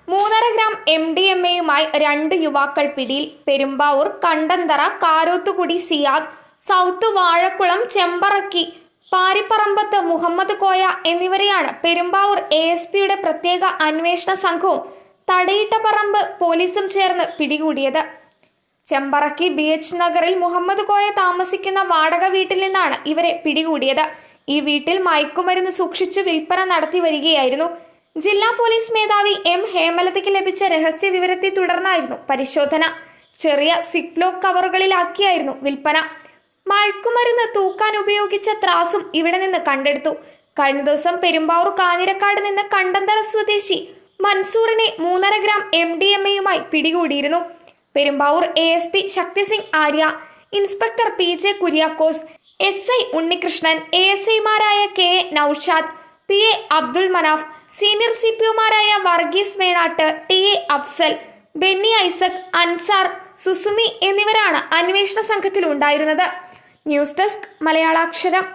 3.5 gram MDMA-യുമായി 2 യുവാക്കൾ പിടിയിൽ. Perumbavoor Kandanthara കാരോത്തുകുടി Siyad, south Vazhakulam Chemparakki പാരിപ്പറമ്പത്ത് Muhammad Koya എന്നിവരെയാണ് പെരുമ്പാവൂർ ASPയുടെ പ്രത്യേക അന്വേഷണ സംഘവും തടയിട്ടപറമ്പ് പോലീസും ചേർന്ന് പിടികൂടിയത്. ചെമ്പറക്കി BH നഗറിൽ മുഹമ്മദ് കോയ താമസിക്കുന്ന വാടക വീട്ടിൽ നിന്നാണ് ഇവരെ പിടികൂടിയത്. ഈ വീട്ടിൽ മയക്കുമരുന്ന് സൂക്ഷിച്ച് വിൽപ്പന നടത്തി വരികയായിരുന്നു. ജില്ലാ പോലീസ് മേധാവി M ഹേമലതയ്ക്ക് ലഭിച്ച രഹസ്യ വിവരത്തെ തുടർന്നായിരുന്നു പരിശോധന. ചെറിയ സിപ്ലോക്ക് കവറുകളിലാക്കിയായിരുന്നു വിൽപ്പന. മയക്കുമരുന്ന് തൂക്കാൻ ഉപയോഗിച്ച ത്രാസും ഇവിടെ നിന്ന് കണ്ടെടുത്തു. കഴിഞ്ഞ ദിവസം പെരുമ്പാവൂർ കാഞ്ഞിരക്കാട് നിന്ന് കണ്ടന്തറ സ്വദേശി മൻസൂറിനെ 3.5 ഗ്രാം MDMA-യുമായി പിടികൂടിയിരുന്നു. Perumbavoor ASP Shakthisingh Arya, inspector PJ Kuriakose, SI Unnikrishnan, ASI-മാരായ KA Noushad, PA Abdul Manaf, senior CPO-മാരായ വർഗീസ് വേണാട്ട്, TA അഫ്സൽ, ബെന്നി ഐസക്, അൻസാർ, സുസുമി എന്നിവരാണ് അന്വേഷണ സംഘത്തിൽ ഉണ്ടായിരുന്നത്. News desk മലയാളാക്ഷരം.